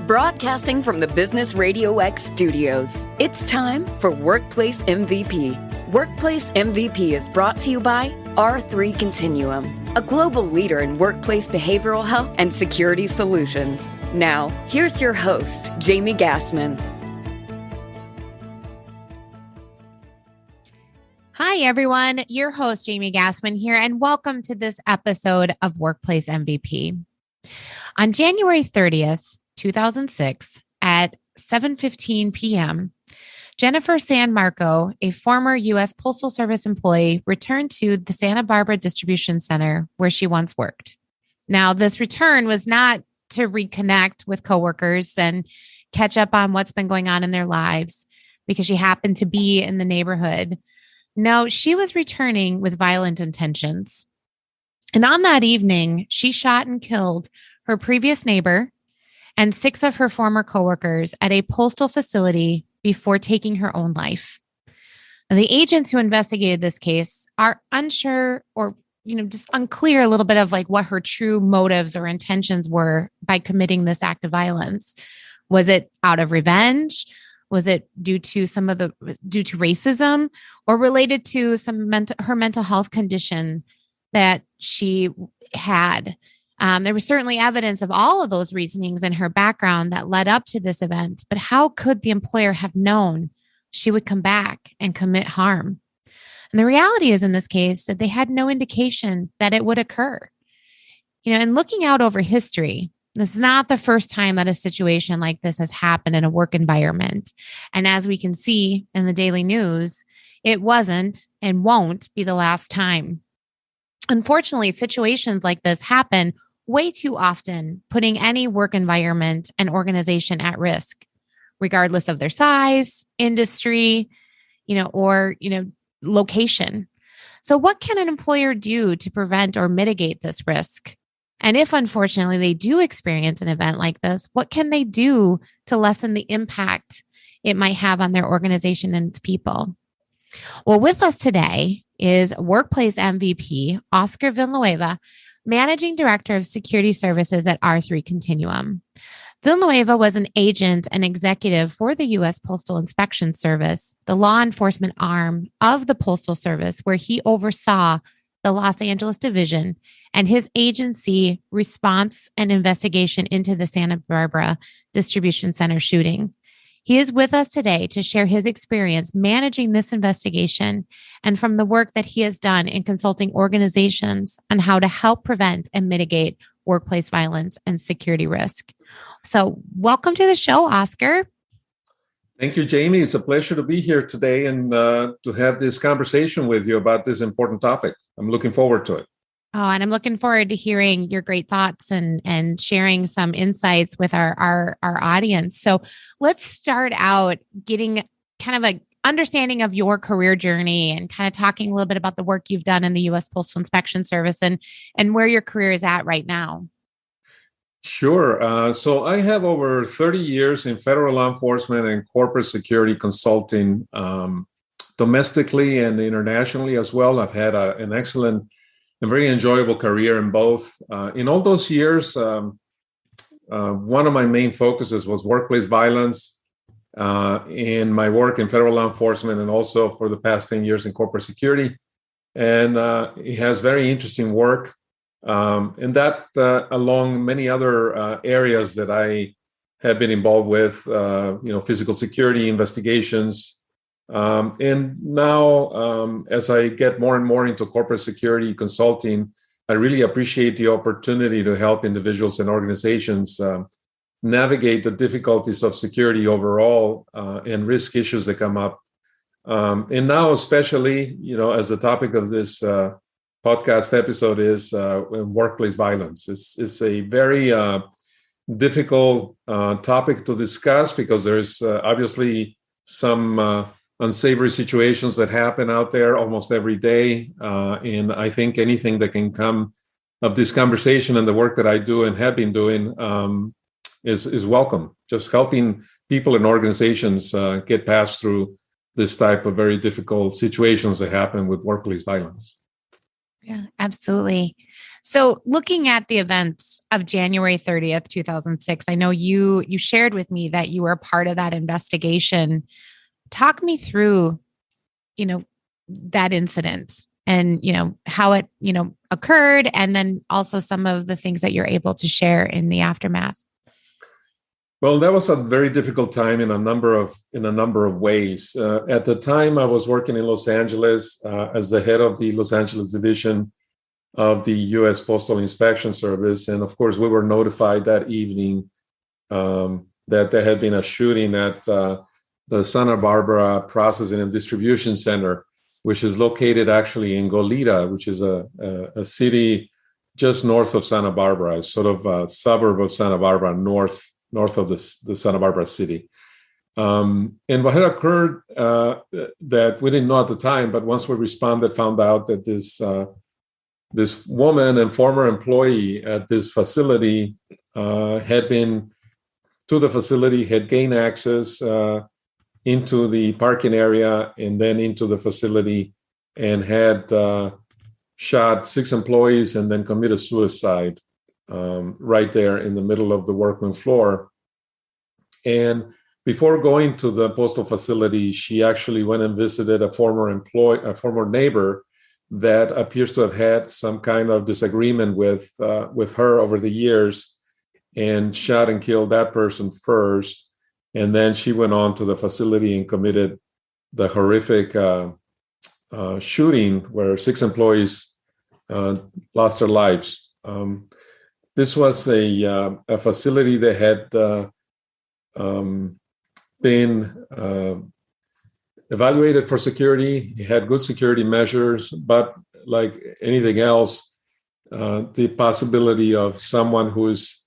Broadcasting from the Business RadioX studios, it's time for Workplace MVP. Workplace MVP is brought to you by R3 Continuum, a global leader in workplace behavioral health and security solutions. Now, here's your host, Jamie Gassmann. Hi, everyone. Your host, Jamie Gassmann here, and welcome to this episode of Workplace MVP. On January 30th, 2006, at 7:15 p.m., Jennifer San Marco, a former U.S. Postal Service employee, returned to the Santa Barbara Distribution Center where she once worked. Now, this return was not to reconnect with coworkers and catch up on what's been going on in their lives because she happened to be in the neighborhood. No, she was returning with violent intentions. And on that evening, she shot and killed her previous neighbor and 6 of her former coworkers at a postal facility before taking her own life. And the agents who investigated this case are unsure or, just unclear a little bit of like what her true motives or intentions were by committing this act of violence. Was it out of revenge? Was it due to racism or related to her mental health condition that she had? There was certainly evidence of all of those reasonings in her background that led up to this event, but how could the employer have known she would come back and commit harm? And the reality is in this case that they had no indication that it would occur. And looking out over history, this is not the first time that a situation like this has happened in a work environment. And as we can see in the daily news, it wasn't and won't be the last time. Unfortunately, situations like this happen way too often, putting any work environment and organization at risk, regardless of their size, industry, or location. So what can an employer do to prevent or mitigate this risk? And if unfortunately they do experience an event like this, what can they do to lessen the impact it might have on their organization and its people? Well, with us today is Workplace MVP, Oscar Villanueva, Managing Director of Security Services at R3 Continuum. Villanueva was an agent and executive for the U.S. Postal Inspection Service, the law enforcement arm of the Postal Service, where he oversaw the Los Angeles division and his agency response and investigation into the Santa Barbara Distribution Center shooting. He is with us today to share his experience managing this investigation and from the work that he has done in consulting organizations on how to help prevent and mitigate workplace violence and security risk. So welcome to the show, Oscar. Thank you, Jamie. It's a pleasure to be here today and to have this conversation with you about this important topic. I'm looking forward to it. Oh, and I'm looking forward to hearing your great thoughts and sharing some insights with our audience. So let's start out getting kind of an understanding of your career journey and kind of talking a little bit about the work you've done in the U.S. Postal Inspection Service and where your career is at right now. Sure. So I have over 30 years in federal law enforcement and corporate security consulting, domestically and internationally as well. I've had an excellent and very enjoyable career in both. In all those years, one of my main focuses was workplace violence in my work in federal law enforcement and also for the past 10 years in corporate security. And it has very interesting work. And that along many other areas that I have been involved with, physical security investigations. And now, as I get more and more into corporate security consulting, I really appreciate the opportunity to help individuals and organizations navigate the difficulties of security overall and risk issues that come up. And now, especially, as the topic of this podcast episode is workplace violence. It's a very difficult topic to discuss because there's obviously some unsavory situations that happen out there almost every day. And I think anything that can come of this conversation and the work that I do and have been doing is welcome. Just helping people and organizations get past through this type of very difficult situations that happen with workplace violence. Yeah, absolutely. So looking at the events of January 30th, 2006, I know you shared with me that you were a part of that investigation. Talk me through, that incident and, how it, occurred, and then also some of the things that you're able to share in the aftermath. Well, that was a very difficult time in a number of ways. At the time, I was working in Los Angeles as the head of the Los Angeles division of the U.S. Postal Inspection Service, and of course, we were notified that evening that there had been a shooting at the Santa Barbara Processing and Distribution Center, which is located actually in Goleta, which is a city just north of Santa Barbara, sort of a suburb of Santa Barbara, north of the Santa Barbara city. And what had occurred that we didn't know at the time, but once we responded, found out that this woman and former employee at this facility had been to the facility, had gained access into the parking area and then into the facility, and had shot 6 employees and then committed suicide right there in the middle of the workroom floor. And before going to the postal facility, she actually went and visited a former neighbor that appears to have had some kind of disagreement with her over the years, and shot and killed that person first. And then she went on to the facility and committed the horrific shooting where 6 employees lost their lives. This was a facility that had been evaluated for security. It had good security measures, but like anything else, the possibility of someone who is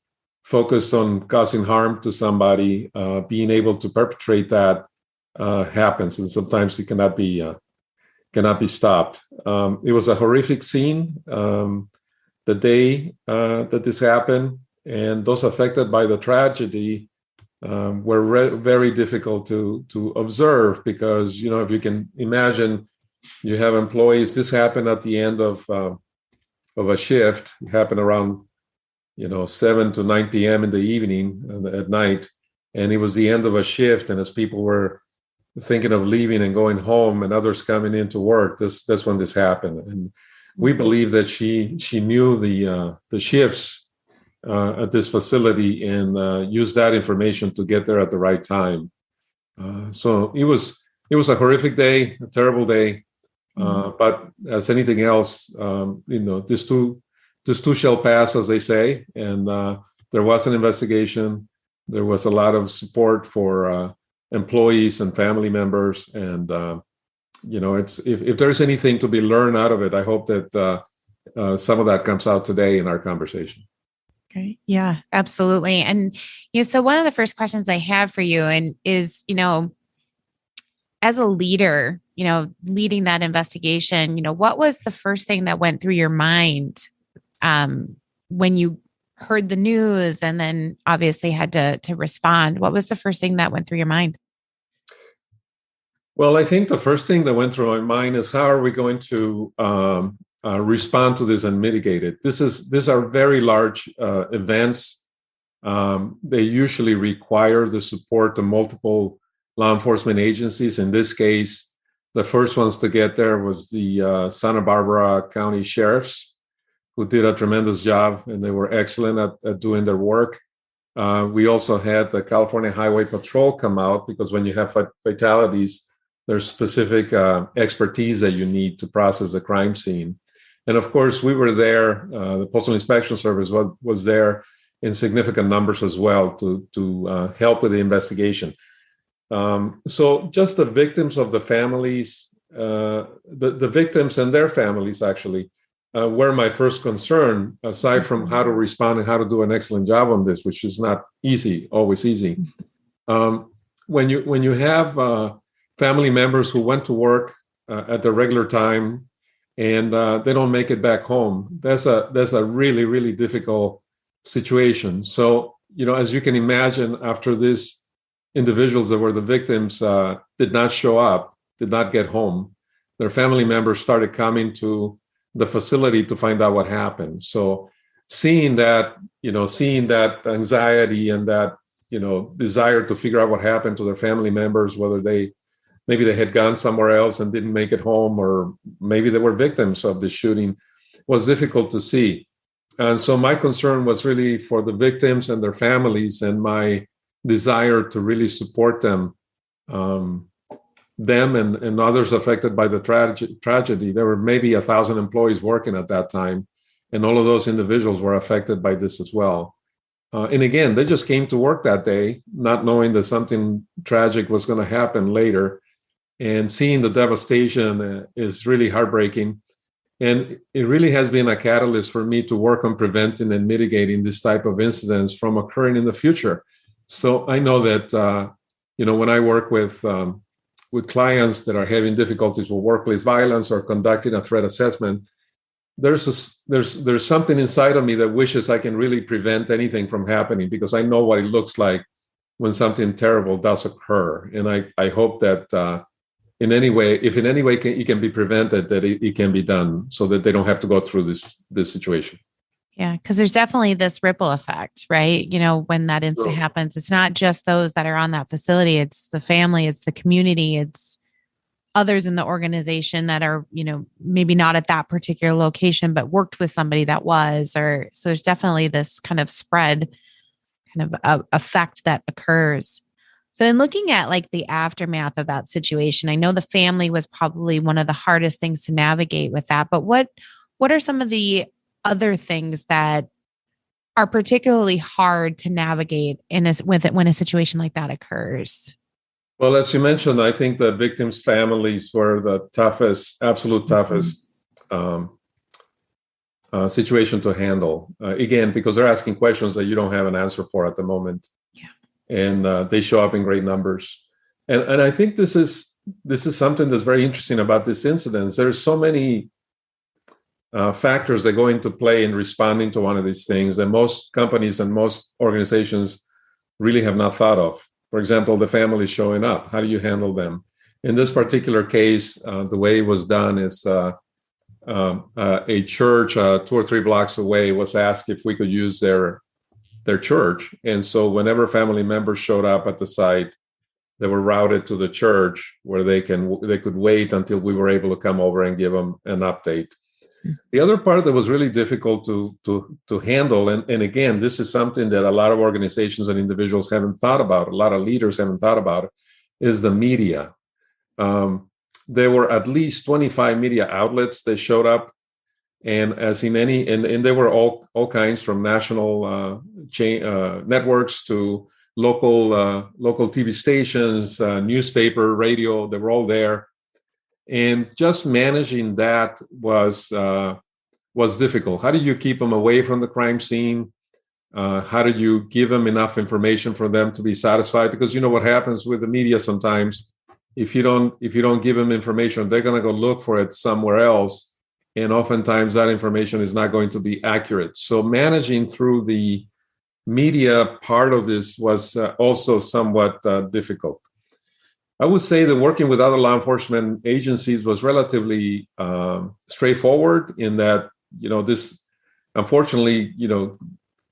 focused on causing harm to somebody being able to perpetrate that happens, and sometimes it cannot be stopped. It was a horrific scene the day that this happened, and those affected by the tragedy were very difficult to observe, because if you can imagine, you have employees. This happened at the end of a shift. It happened around 7 to 9 p.m. in the evening, at night, and it was the end of a shift. And as people were thinking of leaving and going home, and others coming into work, that's when this happened. And we believe that she knew the shifts at this facility and used that information to get there at the right time. So it was a horrific day, a terrible day. But as anything else, this too shall pass, as they say. And there was an investigation. There was a lot of support for employees and family members. And, if there's anything to be learned out of it, I hope that some of that comes out today in our conversation. Okay. Yeah, absolutely. And, so one of the first questions I have for you is, as a leader, leading that investigation, what was the first thing that went through your mind when you heard the news and then obviously had to respond? What was the first thing that went through your mind? Well, I think the first thing that went through my mind is, how are we going to respond to this and mitigate it? These are very large events. They usually require the support of multiple law enforcement agencies. In this case, the first ones to get there was the Santa Barbara County Sheriffs, who did a tremendous job, and they were excellent at doing their work. We also had the California Highway Patrol come out, because when you have fatalities, there's specific expertise that you need to process a crime scene. And of course, we were there. The Postal Inspection Service was there in significant numbers as well to help with the investigation. So just the victims of the families, the victims and their families actually were my first concern, aside from how to respond and how to do an excellent job on this, which is not always easy. When you have family members who went to work at the regular time and they don't make it back home, that's a really, really difficult situation. So, as you can imagine, after these individuals that were the victims did not show up, did not get home, their family members started coming to the facility to find out what happened. So seeing that anxiety and that, desire to figure out what happened to their family members, whether maybe they had gone somewhere else and didn't make it home, or maybe they were victims of the shooting, was difficult to see. And so my concern was really for the victims and their families, and my desire to really support them and others affected by the tragedy. There were maybe 1,000 employees working at that time, and all of those individuals were affected by this as well. And again, they just came to work that day, not knowing that something tragic was going to happen later. And seeing the devastation is really heartbreaking. And it really has been a catalyst for me to work on preventing and mitigating this type of incidents from occurring in the future. So I know that, when I work with clients that are having difficulties with workplace violence or conducting a threat assessment, there's something inside of me that wishes I can really prevent anything from happening, because I know what it looks like when something terrible does occur. And I hope that in any way it can be prevented, that it can be done so that they don't have to go through this situation. Yeah, because there's definitely this ripple effect, right? When that incident happens, it's not just those that are on that facility, it's the family, it's the community, it's others in the organization that are, maybe not at that particular location, but worked with somebody that was, so there's definitely this kind of spread kind of effect that occurs. So in looking at like the aftermath of that situation, I know the family was probably one of the hardest things to navigate with that, but what are some of the other things that are particularly hard to navigate when a situation like that occurs? Well, as you mentioned, I think the victims' families were the absolute toughest situation to handle. Again, because they're asking questions that you don't have an answer for at the moment. Yeah. And they show up in great numbers. And I think this is something that's very interesting about this incident. There's so many factors that go into play in responding to one of these things that most companies and most organizations really have not thought of. For example, the family showing up. How do you handle them? In this particular case, the way it was done is a church 2 or 3 blocks away was asked if we could use their church. And so whenever family members showed up at the site, they were routed to the church where they could wait until we were able to come over and give them an update. The other part that was really difficult to handle, and again, this is something that a lot of organizations and individuals haven't thought about, a lot of leaders haven't thought about, is the media. There were at least 25 media outlets that showed up, and as in any, and they were all kinds, from national chain networks to local TV stations, newspaper, radio. They were all there. And just managing that was difficult. How do you keep them away from the crime scene? How do you give them enough information for them to be satisfied? Because you know what happens with the media sometimes. If you don't give them information, they're going to go look for it somewhere else, and oftentimes that information is not going to be accurate. So managing through the media part of this was also somewhat difficult. I would say that working with other law enforcement agencies was relatively straightforward, in that, this, unfortunately,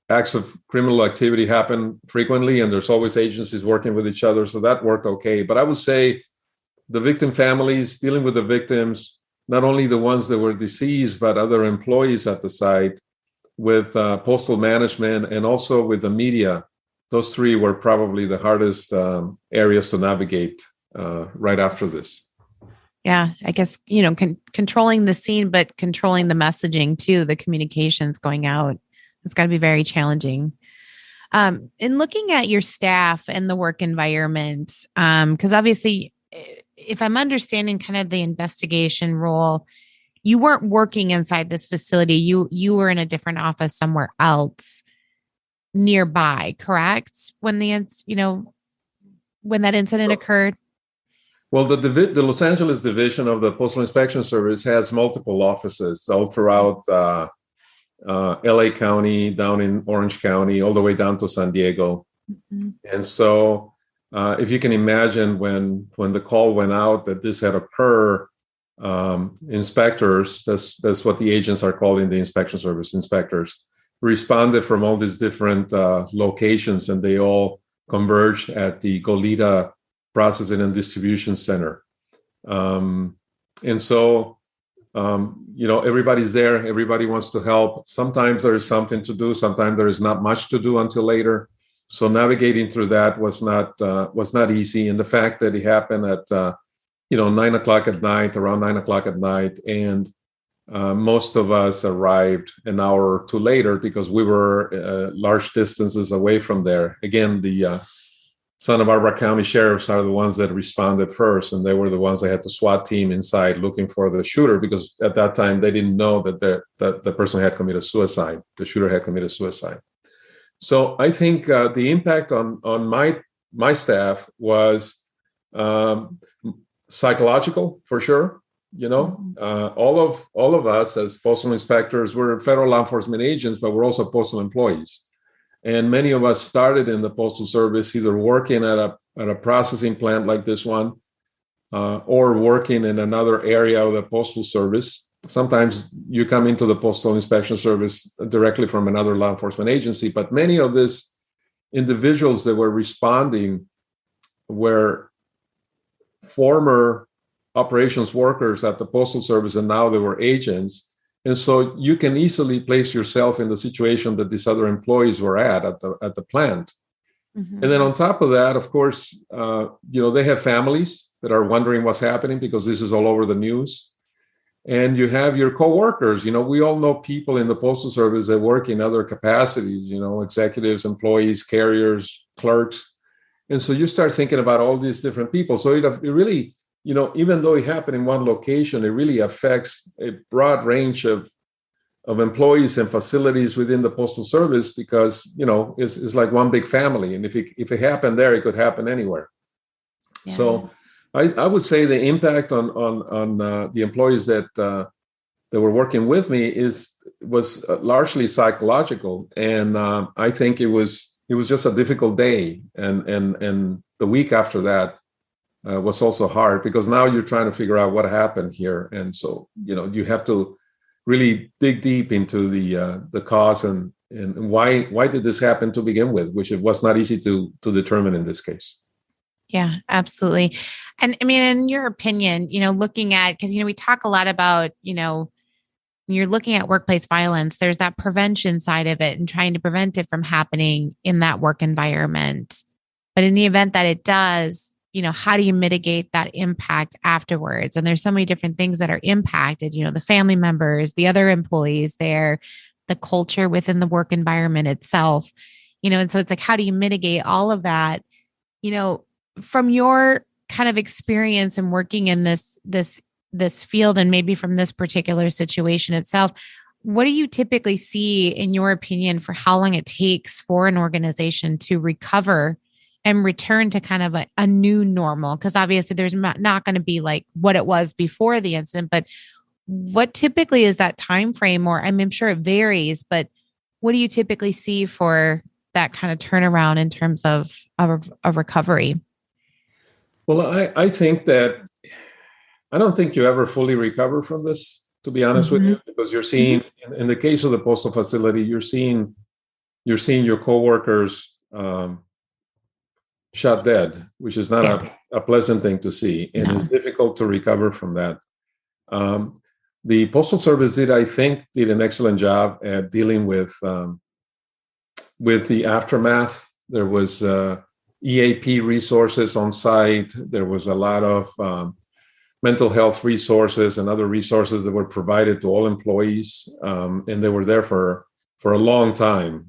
acts of criminal activity happen frequently, and there's always agencies working with each other. So that worked okay. But I would say the victim families, dealing with the victims, not only the ones that were deceased, but other employees at the site, with postal management, and also with the media, those 3 were probably the hardest areas to navigate right after this. Yeah, I guess, controlling the scene, but controlling the messaging too, the communications going out. It's got to be very challenging. In looking at your staff and the work environment, because obviously, if I'm understanding kind of the investigation role, you weren't working inside this facility. You were in a different office somewhere else nearby, correct? When when that incident occurred? Well, the Los Angeles division of the Postal Inspection Service has multiple offices all throughout LA County, down in Orange County, all the way down to San Diego. Mm-hmm. And so if you can imagine, when the call went out that this had occurred, inspectors, that's what the agents are called in the inspection service, inspectors, responded from all these different locations, and they all converged at the Goleta Processing and Distribution Center. And so, everybody's there. Everybody wants to help. Sometimes there is something to do. Sometimes there is not much to do until later. So navigating through that was not easy. And the fact that it happened at 9 o'clock at night, around 9 o'clock at night, and most of us arrived an hour or two later because we were large distances away from there. Again, the Santa Barbara County sheriffs are the ones that responded first, and they were the ones that had the SWAT team inside looking for the shooter, because at that time they didn't know that the person had committed suicide. The shooter had committed suicide. So I think the impact on my staff was psychological, for sure. All of us as postal inspectors, we're federal law enforcement agents, but we're also postal employees. And many of us started in the Postal Service, either working at a processing plant like this one, or working in another area of the Postal Service. Sometimes you come into the Postal Inspection Service directly from another law enforcement agency, but many of these individuals that were responding were former operations workers at the Postal Service, and now they were agents. And so you can easily place yourself in the situation that these other employees were at the plant. Mm-hmm. And then on top of that, of course, they have families that are wondering what's happening because this is all over the news. And you have your coworkers. We all know people in the Postal Service that work in other capacities, executives, employees, carriers, clerks. And so you start thinking about all these different people. So it really, even though it happened in one location, it really affects a broad range of employees and facilities within the Postal Service, because, it's like one big family. And if it happened there, it could happen anywhere. Yeah. So I would say the impact on the employees that were working with me was largely psychological. And I think it was just a difficult day. And the week after that, was also hard, because now you're trying to figure out what happened here. And so, you have to really dig deep into the cause and why did this happen to begin with, which it was not easy to determine in this case. Yeah, absolutely. And I mean, in your opinion, looking at, because, we talk a lot about, when you're looking at workplace violence, there's that prevention side of it and trying to prevent it from happening in that work environment. But in the event that it does, how do you mitigate that impact afterwards? And there's so many different things that are impacted, the family members, the other employees there, the culture within the work environment itself, and so it's like, how do you mitigate all of that? From your kind of experience in working in this field, and maybe from this particular situation itself, what do you typically see, in your opinion, for how long it takes for an organization to recover and return to kind of a new normal? Because obviously there's not going to be like what it was before the incident, but what typically is that time frame? Or I'm sure it varies, but what do you typically see for that kind of turnaround in terms of a recovery? Well, I think that I don't think you ever fully recover from this, to be honest with you, because you're seeing, in the case of the postal facility, you're seeing your coworkers shot dead, which is not a pleasant thing to see, and it's difficult to recover from that. The Postal Service I think did an excellent job at dealing with the aftermath. There was EAP resources on site. There was a lot of mental health resources and other resources that were provided to all employees, and they were there for a long time,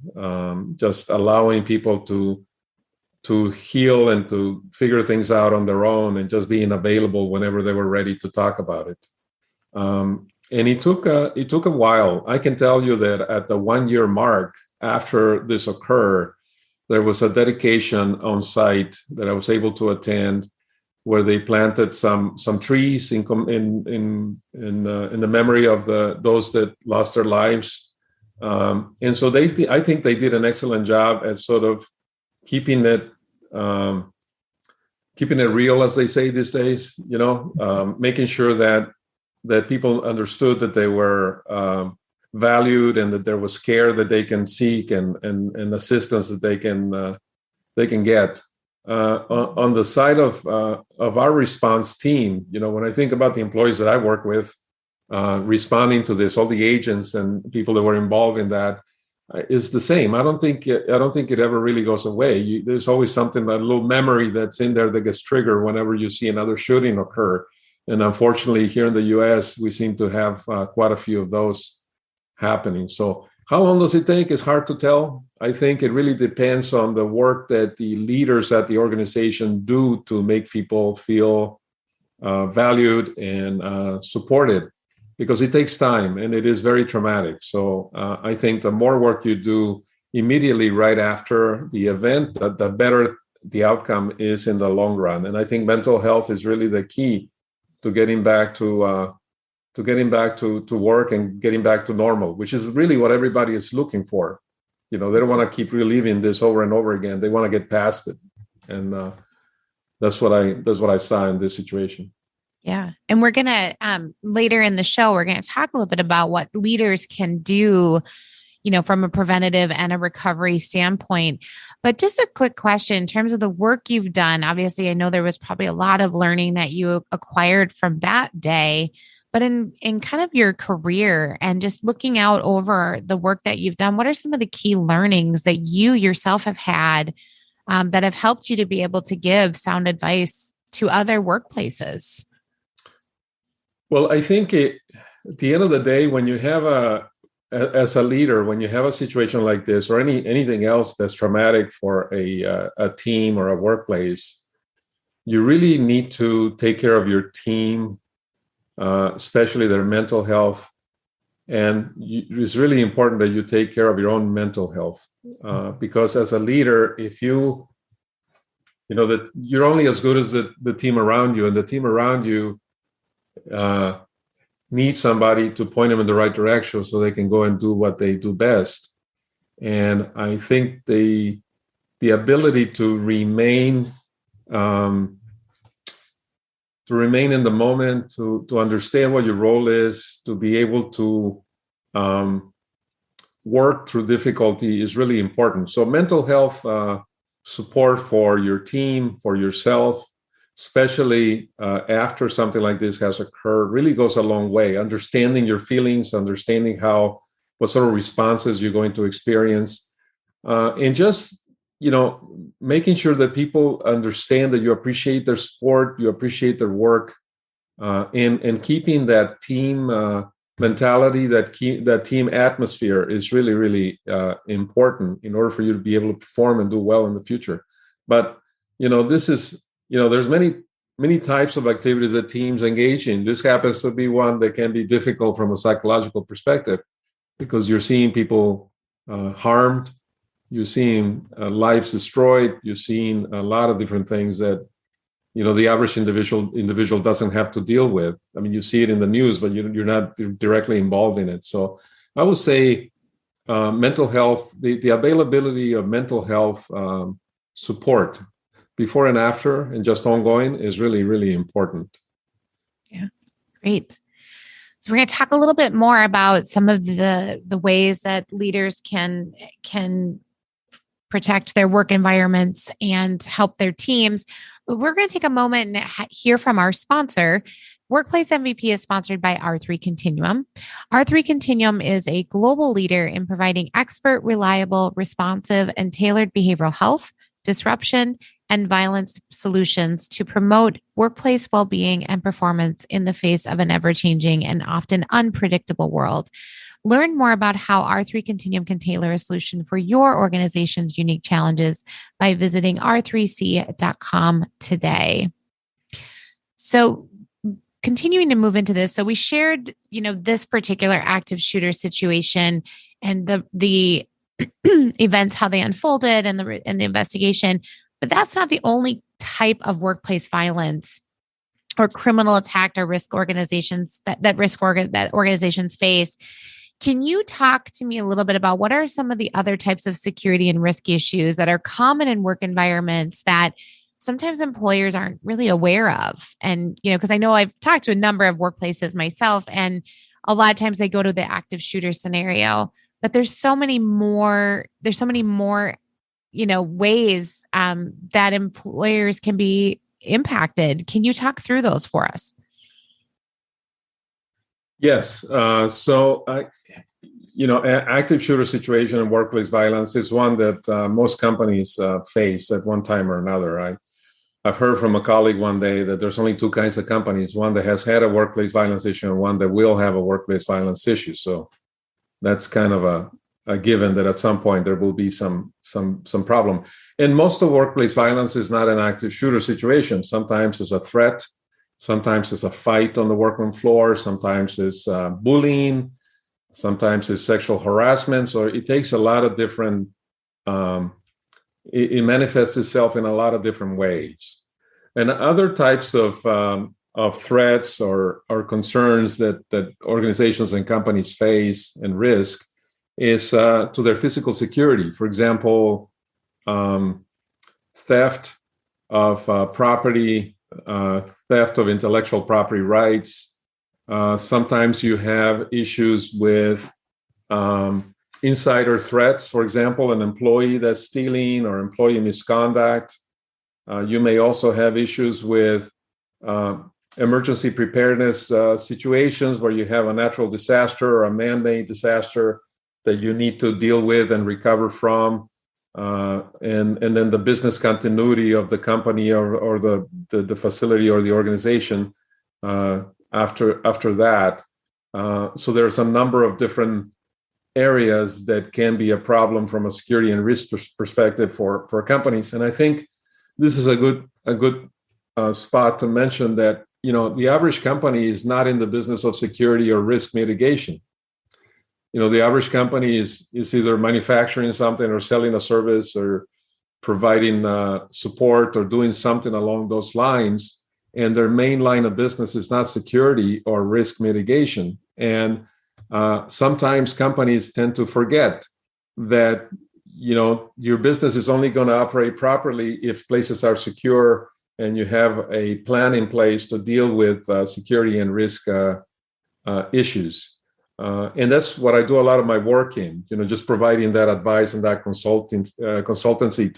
just allowing people to heal and to figure things out on their own, and just being available whenever they were ready to talk about it. And it took a while. I can tell you that at the 1 year mark after this occurred, there was a dedication on site that I was able to attend, where they planted some trees in the memory of those that lost their lives. And so I think they did an excellent job at sort of keeping it real, as they say these days, making sure that that people understood that they were valued, and that there was care that they can seek, and assistance that they can get. On the side of our response team, when I think about the employees that I work with responding to this, all the agents and people that were involved in that, is the same. I don't think it ever really goes away. There's always something, a little memory that's in there that gets triggered whenever you see another shooting occur. And unfortunately, here in the U.S., we seem to have quite a few of those happening. So how long does it take? It's hard to tell. I think it really depends on the work that the leaders at the organization do to make people feel valued and supported, because it takes time and it is very traumatic. So I think the more work you do immediately right after the event, the better the outcome is in the long run. And I think mental health is really the key to getting back to work and getting back to normal, which is really what everybody is looking for. They don't want to keep reliving this over and over again. They want to get past it. And that's what I saw in this situation. Yeah. And we're going to, later in the show, we're going to talk a little bit about what leaders can do, from a preventative and a recovery standpoint. But just a quick question in terms of the work you've done. Obviously, I know there was probably a lot of learning that you acquired from that day, but in kind of your career and just looking out over the work that you've done, what are some of the key learnings that you yourself have had that have helped you to be able to give sound advice to other workplaces? Well, I think at the end of the day, when you have as a leader, when you have a situation like this or anything else that's traumatic for a team or a workplace, you really need to take care of your team, especially their mental health. And it's really important that you take care of your own mental health, because as a leader, if you know that you're only as good as the team around you, and the team around you need somebody to point them in the right direction so they can go and do what they do best. And I think the ability to remain in the moment, to understand what your role is, to be able to work through difficulty is really important. So mental health support for your team, for yourself, especially after something like this has occurred, really goes a long way. Understanding your feelings, understanding what sort of responses you're going to experience, and just, making sure that people understand that you appreciate their support, you appreciate their work, and keeping that team mentality, that team atmosphere is really, really important in order for you to be able to perform and do well in the future. But, this is, there's many types of activities that teams engage in. This happens to be one that can be difficult from a psychological perspective, because you're seeing people harmed, you're seeing lives destroyed, you're seeing a lot of different things that, the average individual doesn't have to deal with. I mean, you see it in the news, but you're not directly involved in it. So I would say mental health, the availability of mental health support before and after and just ongoing is really, really important. Yeah, great. So we're going to talk a little bit more about some of the ways that leaders can protect their work environments and help their teams. But we're going to take a moment and hear from our sponsor. Workplace MVP is sponsored by R3 Continuum. R3 Continuum is a global leader in providing expert, reliable, responsive, and tailored behavioral health, disruption, and violence solutions to promote workplace well-being and performance in the face of an ever-changing and often unpredictable world. Learn more about how R3 Continuum can tailor a solution for your organization's unique challenges by visiting r3c.com today. So, continuing to move into this, so we shared, this particular active shooter situation and the events, how they unfolded, and the investigation. But that's not the only type of workplace violence or criminal attack or risk organizations that organizations face. Can you talk to me a little bit about what are some of the other types of security and risk issues that are common in work environments that sometimes employers aren't really aware of. And, because I know I've talked to a number of workplaces myself, and a lot of times they go to the active shooter scenario, but there's so many more ways that employers can be impacted. Can you talk through those for us? Yes. Active shooter situation and workplace violence is one that most companies face at one time or another. I've heard from a colleague one day that there's only two kinds of companies: one that has had a workplace violence issue and one that will have a workplace violence issue. So that's kind of a given that at some point there will be some problem. And most of workplace violence is not an active shooter situation. Sometimes it's a threat. Sometimes it's a fight on the workroom floor. Sometimes it's bullying. Sometimes it's sexual harassment. So it takes a lot of different, it manifests itself in a lot of different ways. And other types of threats or concerns that organizations and companies face and risk is to their physical security. For example, theft of property, theft of intellectual property rights. Sometimes you have issues with insider threats. For example, an employee that's stealing or employee misconduct. You may also have issues with emergency preparedness situations where you have a natural disaster or a man-made disaster that you need to deal with and recover from. And then the business continuity of the company or the facility or the organization after that. So there's a number of different areas that can be a problem from a security and risk perspective for companies. And I think this is a good spot to mention that, the average company is not in the business of security or risk mitigation. The average company is either manufacturing something or selling a service or providing support or doing something along those lines. And their main line of business is not security or risk mitigation. And sometimes companies tend to forget that, your business is only going to operate properly if places are secure and you have a plan in place to deal with security and risk issues. And that's what I do a lot of my work in, just providing that advice and that consultancy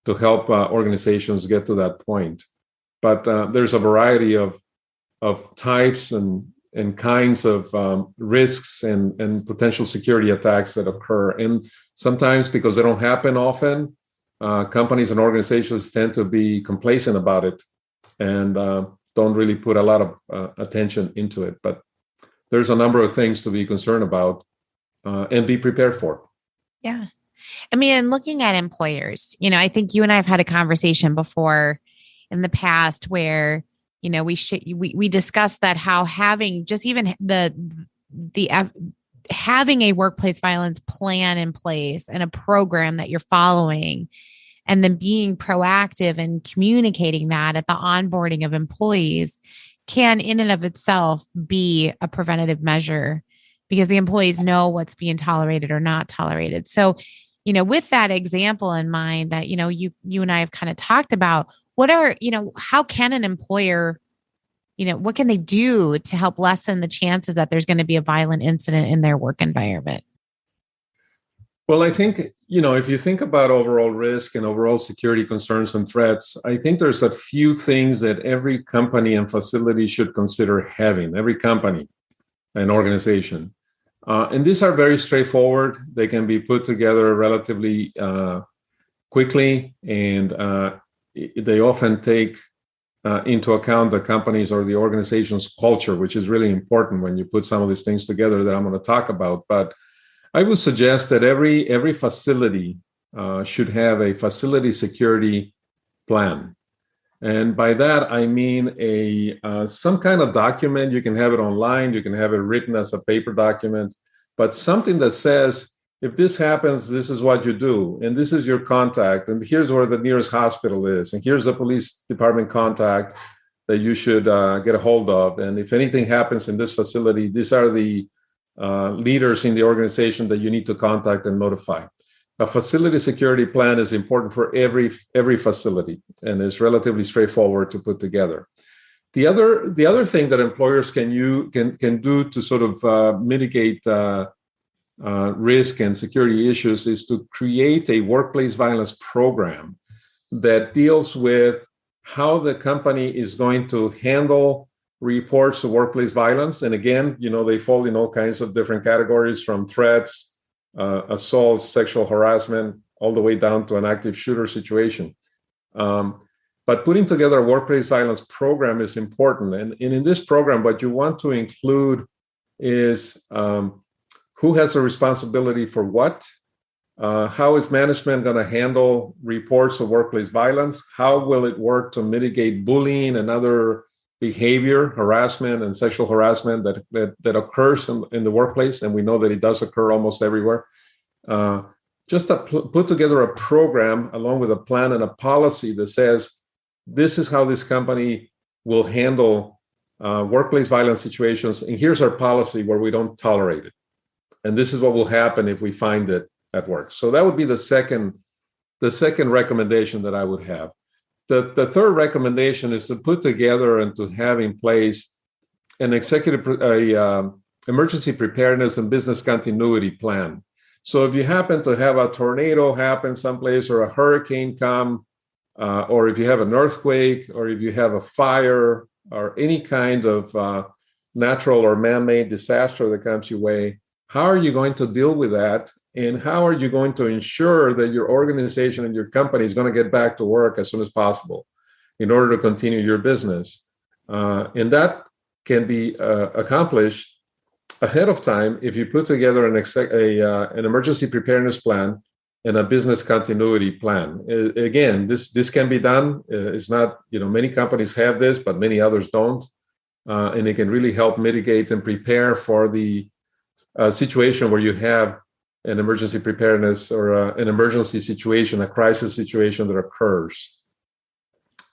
to help organizations get to that point. But there's a variety of types and kinds of risks and potential security attacks that occur. And sometimes, because they don't happen often, companies and organizations tend to be complacent about it and don't really put a lot of attention into it. But there's a number of things to be concerned about and be prepared for. Yeah. I mean, looking at employers, I think you and I have had a conversation before in the past where, we discussed that how having just even having a workplace violence plan in place and a program that you're following, and then being proactive and communicating that at the onboarding of employees can in and of itself be a preventative measure because the employees know what's being tolerated or not tolerated. So, with that example in mind that, you and I have kind of talked about, how can an employer, what can they do to help lessen the chances that there's going to be a violent incident in their work environment? Well, I think, if you think about overall risk and overall security concerns and threats, I think there's a few things that every company and facility should consider having, every company and organization. And these are very straightforward. They can be put together relatively quickly, and they often take into account the company's or the organization's culture, which is really important when you put some of these things together that I'm going to talk about. But I would suggest that every facility should have a facility security plan. And by that, I mean some kind of document. You can have it online. You can have it written as a paper document, but something that says, if this happens, this is what you do. And this is your contact. And here's where the nearest hospital is. And here's the police department contact that you should get a hold of. And if anything happens in this facility, these are the leaders in the organization that you need to contact and notify. a facility security plan is important for every facility, and is relatively straightforward to put together. The other thing that employers can do to sort of mitigate risk and security issues is to create a workplace violence program that deals with how the company is going to handle reports of workplace violence. And again, they fall in all kinds of different categories, from threats, assaults, sexual harassment, all the way down to an active shooter situation. But putting together a workplace violence program is important. And in this program, what you want to include is who has the responsibility for what, how is management going to handle reports of workplace violence, how will it work to mitigate bullying and other behavior, harassment and sexual harassment that occurs in the workplace, and we know that it does occur almost everywhere. Just to put together a program along with a plan and a policy that says, this is how this company will handle workplace violence situations, and here's our policy where we don't tolerate it. And this is what will happen if we find it at work. So that would be the second recommendation that I would have. The third recommendation is to put together and to have in place an emergency preparedness and business continuity plan. So if you happen to have a tornado happen someplace, or a hurricane come, or if you have an earthquake, or if you have a fire, or any kind of natural or man-made disaster that comes your way, how are you going to deal with that? And how are you going to ensure that your organization and your company is going to get back to work as soon as possible in order to continue your business? And that can be accomplished ahead of time if you put together an emergency preparedness plan and a business continuity plan. Again, this can be done. It's not, many companies have this, but many others don't. And it can really help mitigate and prepare for the situation where you have an emergency preparedness or an emergency situation, a crisis situation that occurs.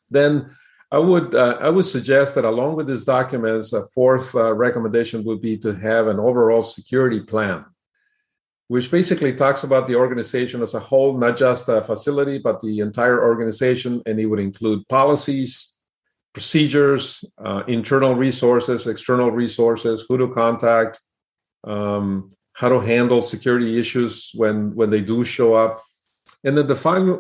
Then I would suggest that along with these documents, a fourth recommendation would be to have an overall security plan, which basically talks about the organization as a whole, not just a facility, but the entire organization. And it would include policies, procedures, internal resources, external resources, who to contact, how to handle security issues when they do show up. And then the final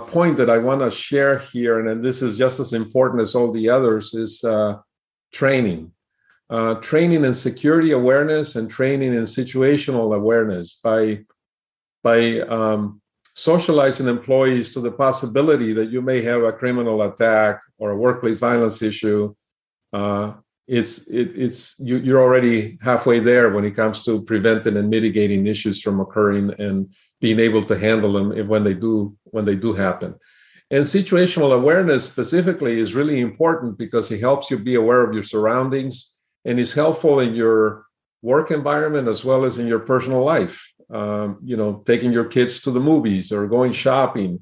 point that I want to share here, and then this is just as important as all the others, is training. Training in security awareness and training in situational awareness by socializing employees to the possibility that you may have a criminal attack or a workplace violence issue. You're already halfway there when it comes to preventing and mitigating issues from occurring and being able to handle them when they do happen. And situational awareness specifically is really important because it helps you be aware of your surroundings and is helpful in your work environment as well as in your personal life. Taking your kids to the movies or going shopping.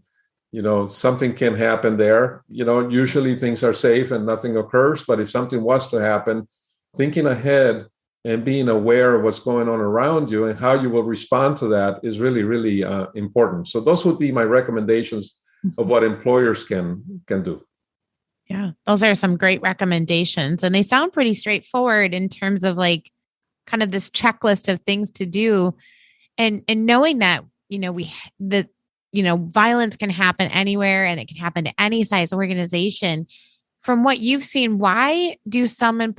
Something can happen there. Usually things are safe and nothing occurs. But if something was to happen, thinking ahead and being aware of what's going on around you and how you will respond to that is really, really important. So those would be my recommendations of what employers can do. Yeah, those are some great recommendations. And they sound pretty straightforward in terms of kind of this checklist of things to do. And knowing that, violence can happen anywhere and it can happen to any size organization. From what you've seen, why do some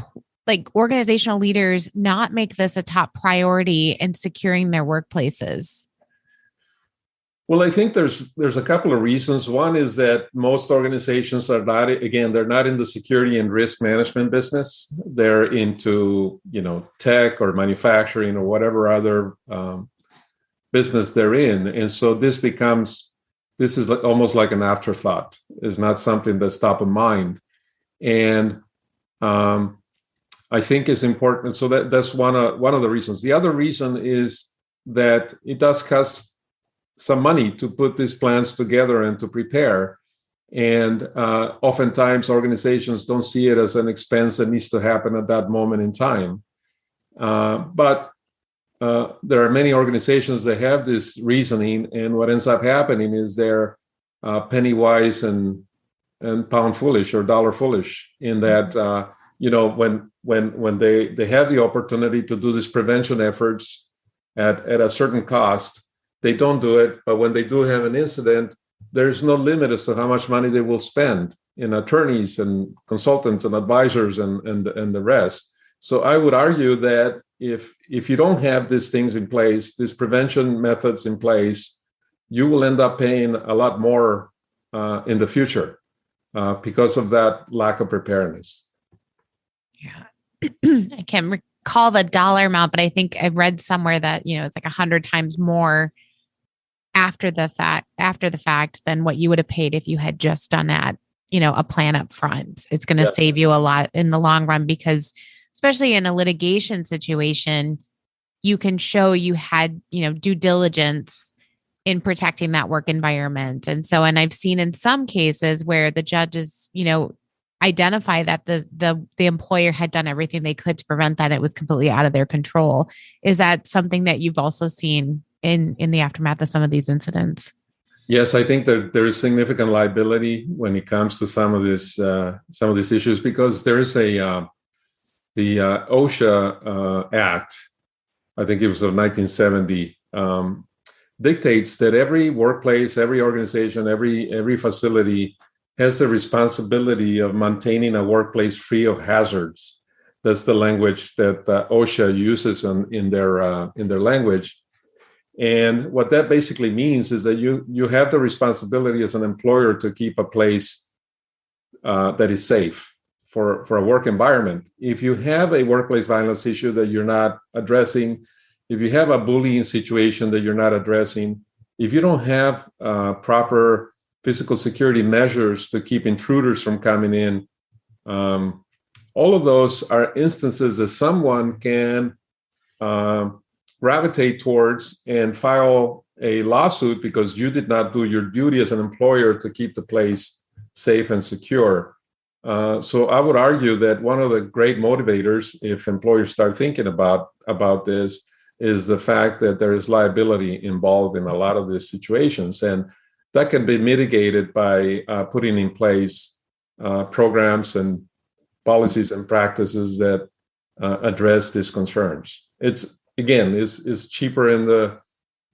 organizational leaders not make this a top priority in securing their workplaces? Well, I think there's a couple of reasons. One is that most organizations they're not in the security and risk management business. They're into, tech or manufacturing or whatever other business they're in. And so this is almost like an afterthought. It's not something that's top of mind. And I think it's important. So that's one of the reasons. The other reason is that it does cost some money to put these plans together and to prepare. And oftentimes organizations don't see it as an expense that needs to happen at that moment in time. But there are many organizations that have this reasoning, and what ends up happening is they're penny wise and pound foolish or dollar foolish in that when they have the opportunity to do these prevention efforts at a certain cost, they don't do it. But when they do have an incident, there's no limit as to how much money they will spend in attorneys and consultants and advisors and the rest. So I would argue that if you don't have these things in place, these prevention methods in place, you will end up paying a lot more in the future because of that lack of preparedness. Yeah. I can't recall the dollar amount, but I think I read somewhere that, it's like 100 times more after the fact than what you would have paid if you had just done that, a plan up front. It's going to save you a lot in the long run, because especially in a litigation situation, you can show you had, due diligence in protecting that work environment. And I've seen in some cases where the judges, identify that the employer had done everything they could to prevent that. It was completely out of their control. Is that something that you've also seen in the aftermath of some of these incidents? Yes, I think that there is significant liability when it comes to some of these issues, because there is the OSHA Act, I think it was of 1970, dictates that every workplace, every organization, every facility has the responsibility of maintaining a workplace free of hazards. That's the language that OSHA uses in their language. And what that basically means is that you have the responsibility as an employer to keep a place that is safe for a work environment. If you have a workplace violence issue that you're not addressing, if you have a bullying situation that you're not addressing, if you don't have proper physical security measures to keep intruders from coming in, all of those are instances that someone can gravitate towards and file a lawsuit because you did not do your duty as an employer to keep the place safe and secure. So I would argue that one of the great motivators, if employers start thinking about this, is the fact that there is liability involved in a lot of these situations. And that can be mitigated by putting in place programs and policies and practices that address these concerns. It's cheaper in the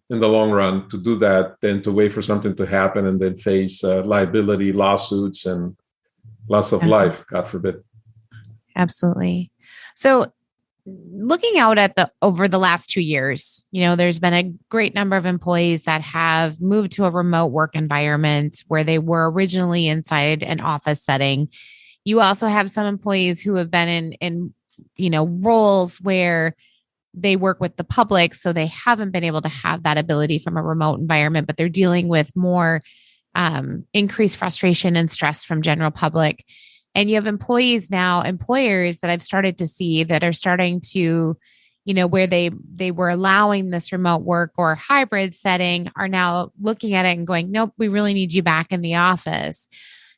long run to do that than to wait for something to happen and then face liability, lawsuits, and loss of life, God forbid. Absolutely. So looking out at over the last 2 years, there's been a great number of employees that have moved to a remote work environment where they were originally inside an office setting. You also have some employees who have been in roles where they work with the public, so they haven't been able to have that ability from a remote environment, but they're dealing with more increased frustration and stress from general public. And you have employers that I've started to see that are starting to, where they were allowing this remote work or hybrid setting, are now looking at it and going, nope, we really need you back in the office.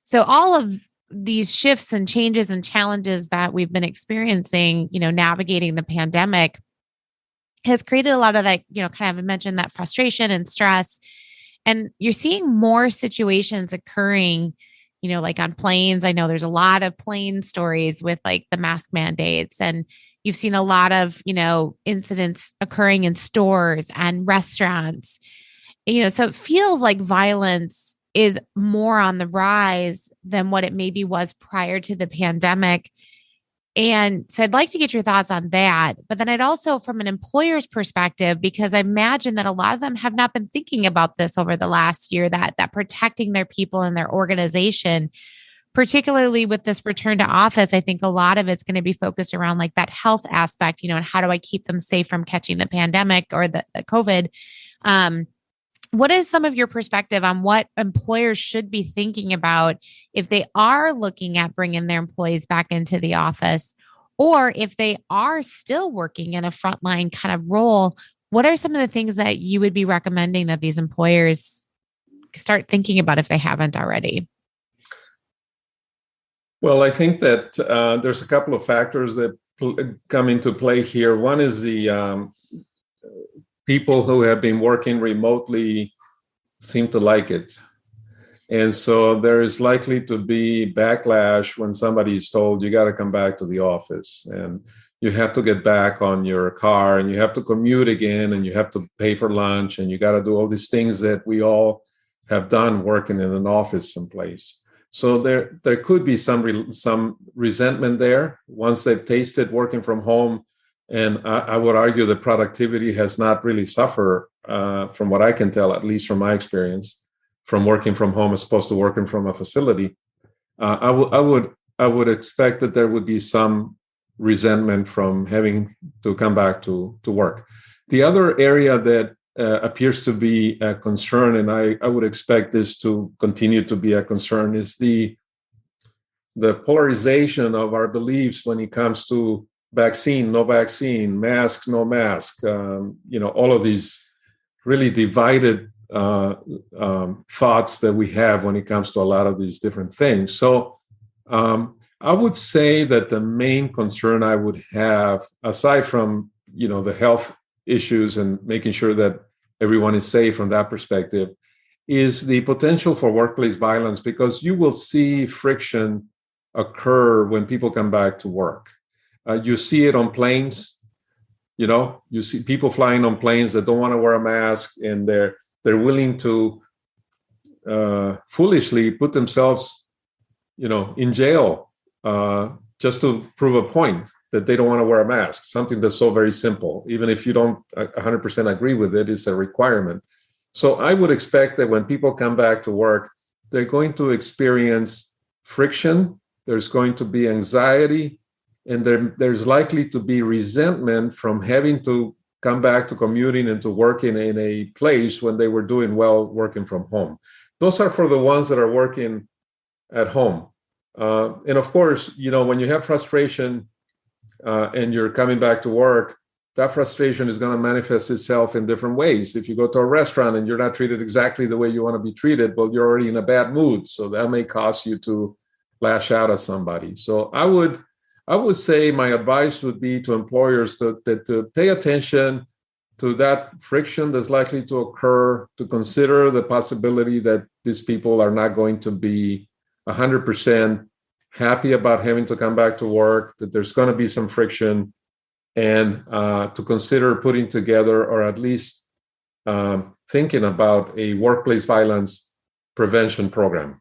So all of these shifts and changes and challenges that we've been experiencing, navigating the pandemic, has created a lot of that, kind of mentioned that frustration and stress. And you're seeing more situations occurring, like on planes. I know there's a lot of plane stories with like the mask mandates, and you've seen a lot of, incidents occurring in stores and restaurants, so it feels like violence is more on the rise than what it maybe was prior to the pandemic. And so I'd like to get your thoughts on that. But then I'd also, from an employer's perspective, because I imagine that a lot of them have not been thinking about this over the last year, that protecting their people and their organization, particularly with this return to office, I think a lot of it's going to be focused around like that health aspect, and how do I keep them safe from catching the pandemic or the COVID? What is some of your perspective on what employers should be thinking about if they are looking at bringing their employees back into the office, or if they are still working in a frontline kind of role? What are some of the things that you would be recommending that these employers start thinking about if they haven't already? Well, I think that there's a couple of factors that come into play here. One is the people who have been working remotely seem to like it. And so there is likely to be backlash when somebody is told you got to come back to the office and you have to get back on your car and you have to commute again and you have to pay for lunch and you got to do all these things that we all have done working in an office someplace. So there could be some resentment there once they've tasted working from home. And I would argue that productivity has not really suffered, from what I can tell, at least from my experience, from working from home as opposed to working from a facility. I would expect that there would be some resentment from having to come back to work. The other area that appears to be a concern, and I would expect this to continue to be a concern, is the polarization of our beliefs when it comes to vaccine, no vaccine, mask, no mask. All of these really divided thoughts that we have when it comes to a lot of these different things. So I would say that the main concern I would have, aside from the health issues and making sure that everyone is safe from that perspective, is the potential for workplace violence, because you will see friction occur when people come back to work. You see it on planes. You see people flying on planes that don't want to wear a mask, and they're willing to foolishly put themselves, in jail just to prove a point that they don't want to wear a mask. Something that's so very simple, even if you don't 100% agree with it, it's a requirement. So I would expect that when people come back to work, they're going to experience friction. There's going to be anxiety, and there's likely to be resentment from having to come back to commuting and to working in a place when they were doing well working from home. Those are for the ones that are working at home. And of course, when you have frustration and you're coming back to work, that frustration is going to manifest itself in different ways. If you go to a restaurant and you're not treated exactly the way you want to be treated, well, you're already in a bad mood. So that may cause you to lash out at somebody. So I would say my advice would be to employers to pay attention to that friction that's likely to occur, to consider the possibility that these people are not going to be 100% happy about having to come back to work, that there's going to be some friction, and to consider putting together, or at least thinking about, a workplace violence prevention program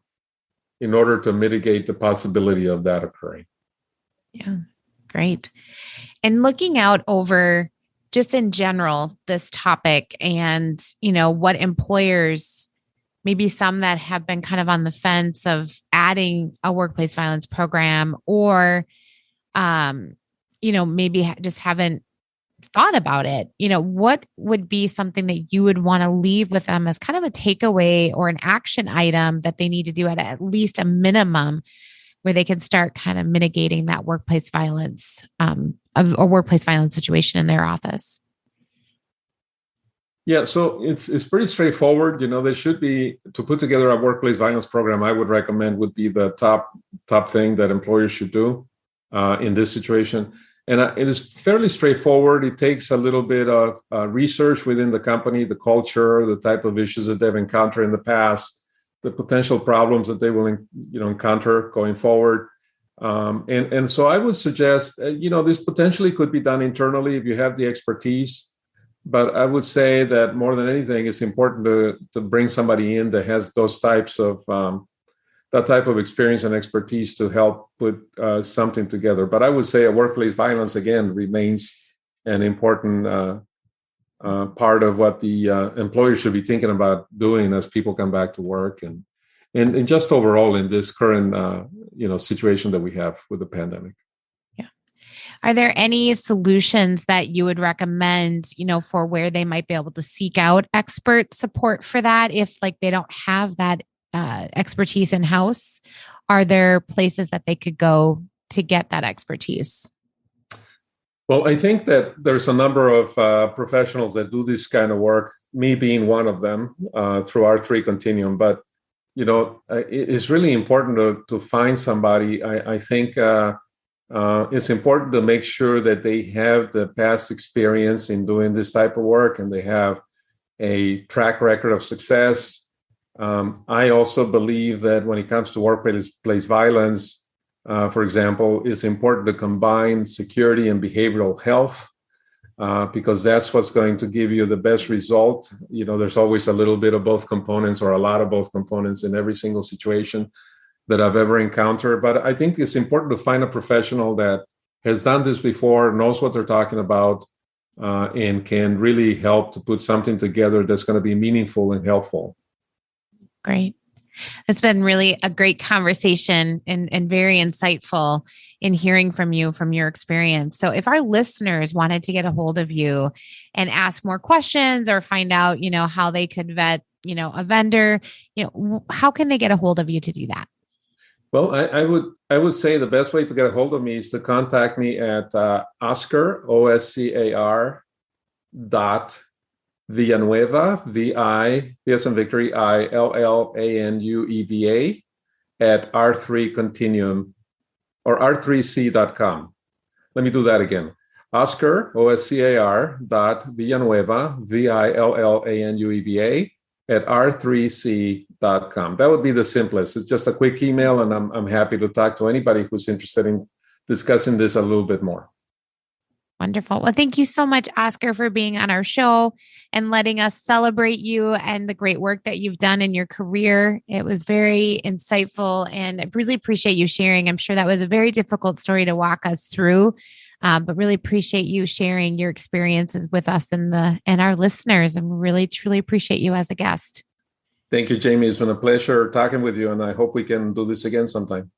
in order to mitigate the possibility of that occurring. Yeah, great. And looking out over just in general, this topic, and, what employers, maybe some that have been kind of on the fence of adding a workplace violence program, or, maybe just haven't thought about it. What would be something that you would want to leave with them as kind of a takeaway or an action item that they need to do at least a minimum, where they can start kind of mitigating that workplace violence, of a workplace violence situation in their office? Yeah, so it's pretty straightforward. There should be, to put together a workplace violence program, I would recommend would be the top thing that employers should do in this situation. And it is fairly straightforward. It takes a little bit of research within the company, the culture, the type of issues that they've encountered in the past, the potential problems that they will encounter going forward. And so I would suggest, this potentially could be done internally if you have the expertise. But I would say that more than anything, it's important to bring somebody in that has those types of that type of experience and expertise to help put something together. But I would say a workplace violence, again, remains an important part of what the employer should be thinking about doing as people come back to work, and just overall in this current situation that we have with the pandemic. Are there any solutions that you would recommend, for where they might be able to seek out expert support for that if they don't have that expertise in-house? Are there places that they could go to get that expertise? Well, I think that there's a number of professionals that do this kind of work, me being one of them, through our 3 Continuum. But, it's really important to find somebody. I think it's important to make sure that they have the past experience in doing this type of work and they have a track record of success. I also believe that when it comes to workplace violence, for example, it's important to combine security and behavioral health because that's what's going to give you the best result. There's always a little bit of both components or a lot of both components in every single situation that I've ever encountered. But I think it's important to find a professional that has done this before, knows what they're talking about, and can really help to put something together that's going to be meaningful and helpful. Great. It's been really a great conversation and very insightful in hearing from you, from your experience. So if our listeners wanted to get a hold of you and ask more questions or find out, how they could vet, a vendor, how can they get a hold of you to do that? Well, I would say the best way to get a hold of me is to contact me at Oscar, OSCAR, Villanueva, V-I, as in Victory, ILLANUEVA, at R3 Continuum or R3C.com. Let me do that again. Oscar, OSCAR, Villanueva, VILLANUEVA, at R3C.com. That would be the simplest. It's just a quick email, and I'm happy to talk to anybody who's interested in discussing this a little bit more. Wonderful. Well, thank you so much, Oscar, for being on our show and letting us celebrate you and the great work that you've done in your career. It was very insightful, and I really appreciate you sharing. I'm sure that was a very difficult story to walk us through, but really appreciate you sharing your experiences with us and our listeners, and really, truly appreciate you as a guest. Thank you, Jamie. It's been a pleasure talking with you, and I hope we can do this again sometime.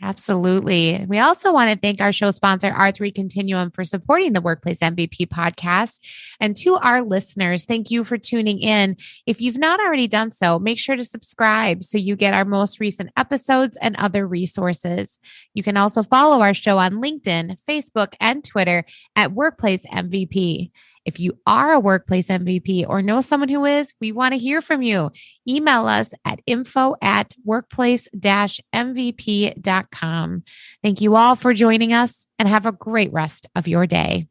Absolutely. We also want to thank our show sponsor, R3 Continuum, for supporting the Workplace MVP podcast. And to our listeners, thank you for tuning in. If you've not already done so, make sure to subscribe so you get our most recent episodes and other resources. You can also follow our show on LinkedIn, Facebook, and Twitter at Workplace MVP. If you are a workplace MVP or know someone who is, we want to hear from you. Email us at info@workplace-mvp.com. Thank you all for joining us, and have a great rest of your day.